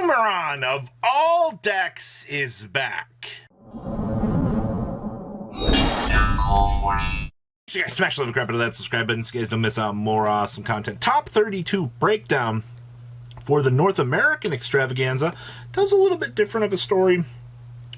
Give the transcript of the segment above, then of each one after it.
Numeron of all decks is back. So guys, smash the little crap out of that subscribe button so you guys don't miss out on more awesome content. Top 32 breakdown for the North American extravaganza tells a little bit different of a story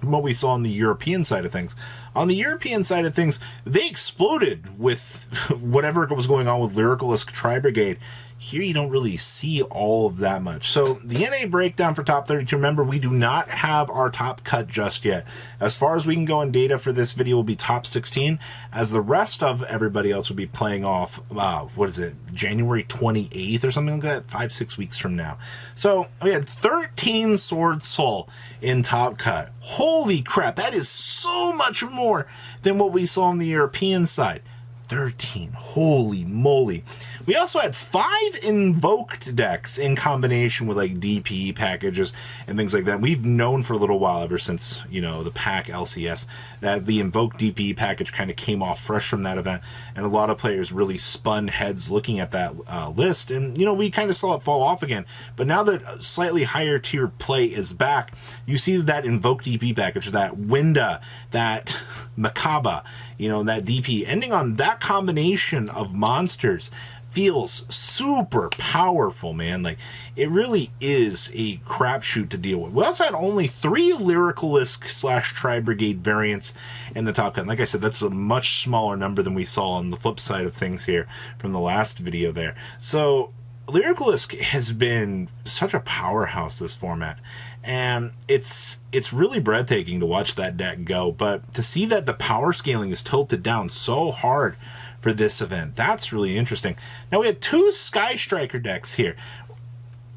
from what we saw on the European side of things. On the European side of things, they exploded with whatever was going on with Lyricalist Tri-Brigade. Here you don't really see all of that much. So the NA breakdown for top 32, remember we do not have our top cut just yet. As far as we can go in data for this video will be top 16, as the rest of everybody else will be playing off, what is it, January 28th or something like that, 5-6 weeks from now. So we had 13 Sword Soul in top cut. Holy crap, that is so much more than what we saw on the European side. 13, holy moly. We also had 5 Invoked decks in combination with like DP packages and things like that. We've known for a little while, ever since, you know, the pack LCS, that the Invoked DP package kind of came off fresh from that event, and a lot of players really spun heads looking at that list, and you know, we kind of saw it fall off again. But now that slightly higher tier play is back, you see that Invoked DP package, that Winda, that Makaba, you know, that DP, ending on that combination of monsters feels super powerful, man. Like, it really is a crapshoot to deal with. We also had only 3 Lyricalist / Tri-Brigade variants in the top cut. And like I said, that's a much smaller number than we saw on the flip side of things here from the last video there. So Lyricalist has been such a powerhouse this format, and it's really breathtaking to watch that deck go. But to see that the power scaling is tilted down so hard for this event, that's really interesting. Now we had 2 Sky Striker decks here.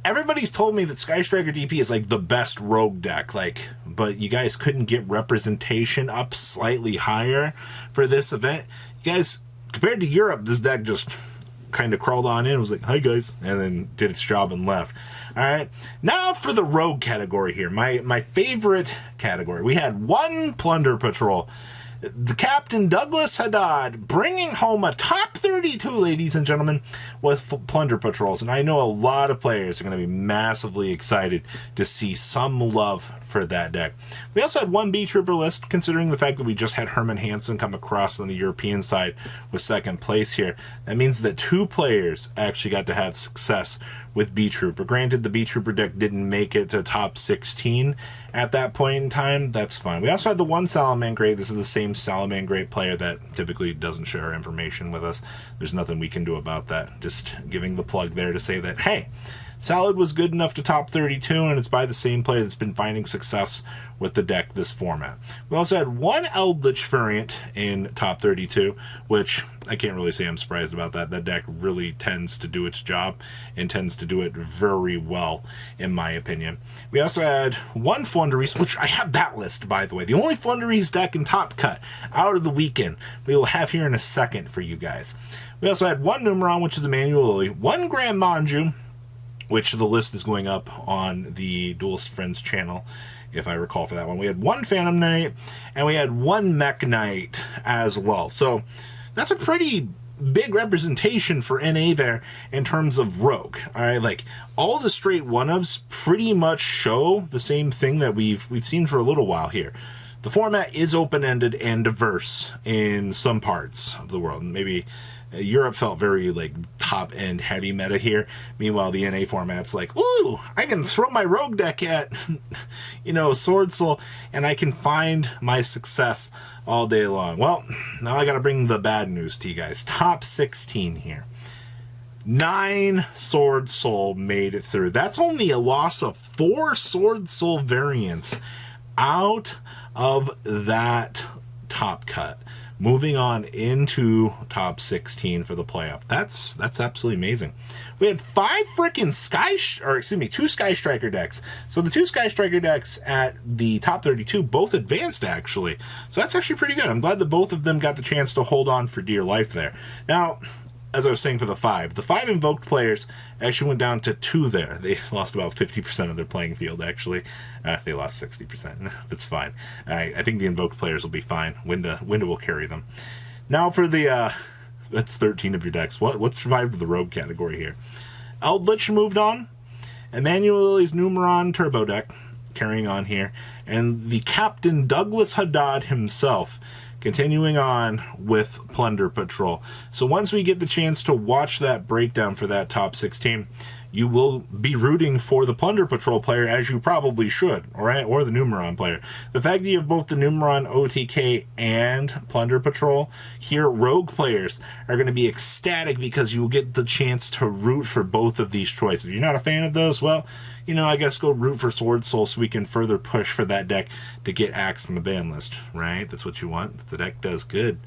Everybody's told me that Sky Striker DP is like the best rogue deck, like, but you guys couldn't get representation up slightly higher for this event. You guys, compared to Europe, this deck just kind of crawled on in, was like, hi guys, and then did its job and left. All right, now for the rogue category here, my favorite category. We had 1 Plunder Patrol. The Captain Douglas Haddad bringing home a top 32, ladies and gentlemen, with Plunder Patrols. And I know a lot of players are going to be massively excited to see some love for that deck. We also had 1 B-Trooper list, considering the fact that we just had Herman Hansen come across on the European side with 2nd place here. That means that 2 players actually got to have success with B-Trooper. Granted, the B-Trooper deck didn't make it to top 16 at that point in time. That's fine. We also had the 1 Salamangreat. This is the same Salamangreat player that typically doesn't share information with us. There's nothing we can do about that. Just giving the plug there to say that, hey, Salad was good enough to top 32, and it's by the same player that's been finding success with the deck this format. We also had 1 Eldritch variant in top 32, which I can't really say I'm surprised about that. That deck really tends to do its job and tends to do it very well, in my opinion. We also had 1 Flundereese, which I have that list, by the way. The only Flundereese deck in top cut out of the weekend we will have here in a second for you guys. We also had 1 Numeron, which is a Manual Lily, 1 Grand Manju, which the list is going up on the Duelist Friends channel, if I recall for that one. We had 1 Phantom Knight, and we had 1 Mech Knight as well. So that's a pretty big representation for NA there in terms of rogue. All right, like, all the straight one-ofs pretty much show the same thing that we've seen for a little while here. The format is open-ended and diverse in some parts of the world. Maybe Europe felt very like top-end heavy meta here. Meanwhile, the NA format's like, ooh, I can throw my rogue deck at, you know, Sword Soul, and I can find my success all day long. Well, now I got to bring the bad news to you guys. Top 16 here. 9 Sword Soul made it through. That's only a loss of 4 Sword Soul variants out of that top cut, moving on into top 16 for the playoff. That's absolutely amazing. We had 5 freaking 2 Sky Striker decks. So the 2 Sky Striker decks at the top 32 both advanced, actually. So that's actually pretty good. I'm glad that both of them got the chance to hold on for dear life there. Now, as I was saying for the 5 Invoked players actually went down to 2 there. They lost about 50% of their playing field, actually. They lost 60%. That's fine. I think the Invoked players will be fine. Winda will carry them. Now for the, that's 13 of your decks. What survived the Rogue category here? Eldritch moved on. Emmanuel's Numeron Turbo deck, carrying on here, and the Captain Douglas Haddad himself, continuing on with Plunder Patrol. So once we get the chance to watch that breakdown for that top 16, you will be rooting for the Plunder Patrol player, as you probably should, all right, or the Numeron player. The fact that you have both the Numeron OTK and Plunder Patrol here, rogue players are going to be ecstatic because you will get the chance to root for both of these choices. If you're not a fan of those, well, you know, I guess go root for Sword Soul so we can further push for that deck to get axed on the ban list, right? That's what you want. If the deck does good,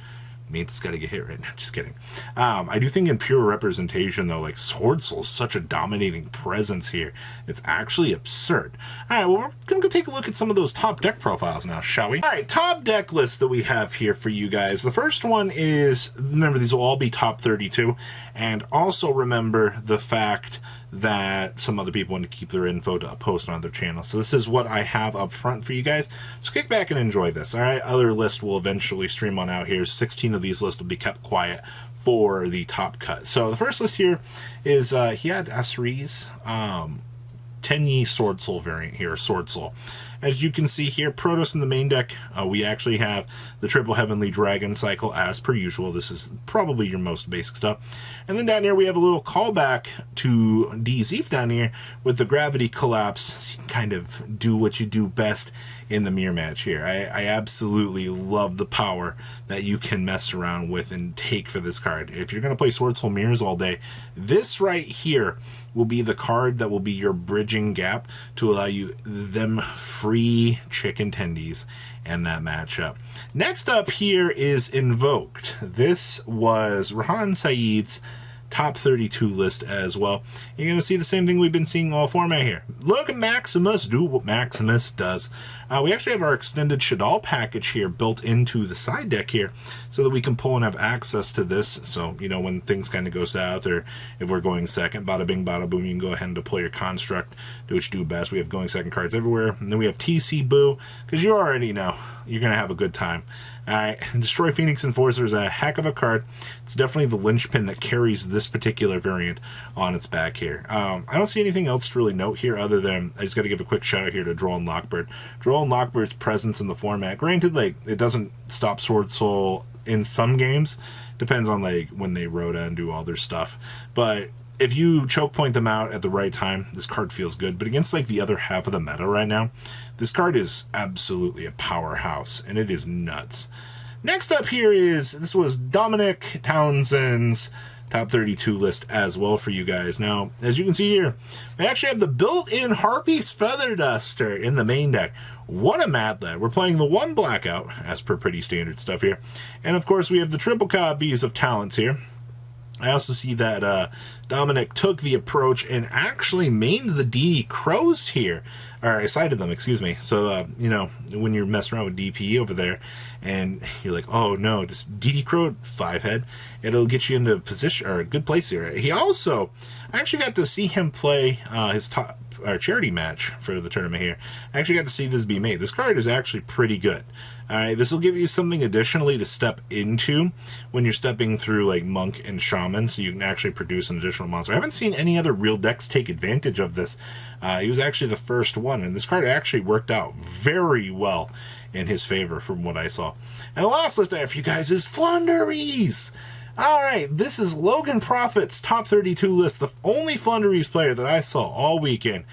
means it's got to get hit right now. Just kidding. I do think in pure representation, though, like Sword Soul is such a dominating presence here. It's actually absurd. All right, well, we're going to go take a look at some of those top deck profiles now, shall we? All right, top deck list that we have here for you guys. The first one is, remember, these will all be top 32. And also remember the fact that some other people want to keep their info to post on their channel. So this is what I have up front for you guys. So kick back and enjoy this. All right, other lists will eventually stream on out here. 16 of these lists will be kept quiet for the top cut. So the first list here is he had Asri's 10-Yi Sword Soul variant here, Sword Soul. As you can see here, Protoss in the main deck, we actually have the triple Heavenly Dragon cycle as per usual. This is probably your most basic stuff. And then down here we have a little callback to DZeef down here with the Gravity Collapse, so you can kind of do what you do best in the mirror match here. I absolutely love the power that you can mess around with and take for this card. If you're going to play Sword Soul Mirrors all day, this right here will be the card that will be your bridging gap to allow you them free chicken tendies and that matchup. Next up here is Invoked. This was Rahan Saeed's top 32 list as well. You're going to see the same thing we've been seeing all format here. Logan Maximus, do what Maximus does. We actually have our extended Shadal package here built into the side deck here so that we can pull and have access to this. So, you know, when things kind of go south or if we're going second, bada bing, bada boom, you can go ahead and deploy your construct, do what you do best. We have going second cards everywhere. And then we have TC Boo, because you already know you're going to have a good time. Alright, Destroy Phoenix Enforcer is a heck of a card. It's definitely the linchpin that carries this particular variant on its back here. I don't see anything else to really note here other than I just got to give a quick shout out here to Duel and Lockbird. Duel and Lockbird's presence in the format, granted, like, it doesn't stop Sword Soul in some games. Depends on, like, when they Rhoda and do all their stuff. But if you choke point them out at the right time, this card feels good. But against, like, the other half of the meta right now, this card is absolutely a powerhouse, and it is nuts. Next up here is, this was Dominic Townsend's top 32 list as well for you guys. Now, as you can see here, we actually have the built-in Harpy's Feather Duster in the main deck. What a mad lad. We're playing the one Blackout, as per pretty standard stuff here. And, of course, we have the triple copies of Talents here. I also see that Dominic took the approach and actually mained the DD Crows here. Or I sided them, excuse me. So, you know, when you're messing around with DP over there and you're like, oh no, just DD Crow 5-head, it'll get you into a position or a good place here. He also, I actually got to see him play his top charity match for the tournament here. I actually got to see this be made. This card is actually pretty good. Alright, this will give you something additionally to step into when you're stepping through like Monk and Shaman, so you can actually produce an additional monster. I haven't seen any other real decks take advantage of this. He was actually the first one, and this card actually worked out very well in his favor from what I saw. And the last list I have for you guys is Flunderies! Alright, this is Logan Prophet's top 32 list, the only Flunderies player that I saw all weekend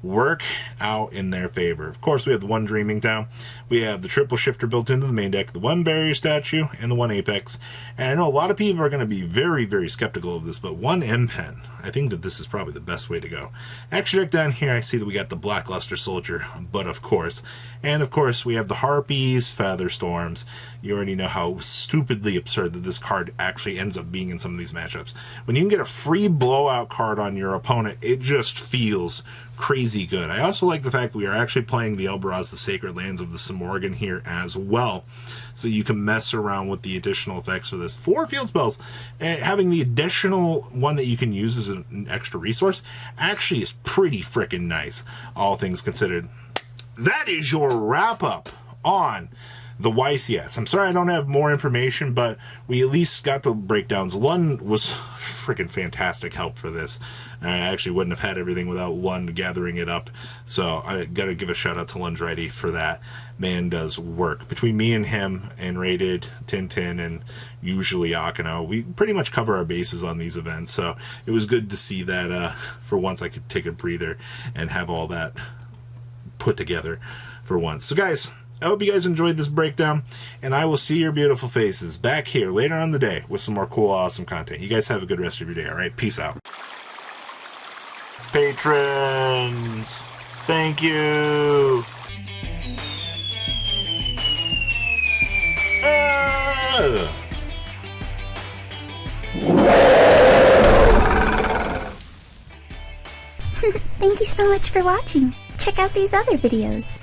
work out in their favor. Of course, we have the one Dreaming Town, we have the triple shifter built into the main deck, the one barrier statue, and the one Apex. And I know a lot of people are going to be very, very skeptical of this, but one M-Pen, I think that this is probably the best way to go. Extra deck down here, I see that we got the Blackluster Soldier, but of course. And of course, we have the Harpies, Feather Storms. You already know how stupidly absurd that this card actually ends up being in some of these matchups. When you can get a free blowout card on your opponent, it just feels crazy good. I also like the fact that we are actually playing the Elbaraz, the Sacred Lands of the Simorgan here as well. So you can mess around with the additional effects for this. 4 field spells, and having the additional one that you can use as an extra resource actually is pretty freaking nice, all things considered. That is your wrap up on the YCS. I'm sorry I don't have more information, but we at least got the breakdowns. Lund was freaking fantastic help for this. I actually wouldn't have had everything without Lund gathering it up. So I got to give a shout out to Lundready for that. Man does work. Between me and him and Rated, Tintin, and usually Akano, we pretty much cover our bases on these events. So it was good to see that for once I could take a breather and have all that put together for once. So guys, I hope you guys enjoyed this breakdown, and I will see your beautiful faces back here later on in the day with some more cool, awesome content. You guys have a good rest of your day, alright? Peace out. Patrons, thank you. Thank you so much for watching. Check out these other videos.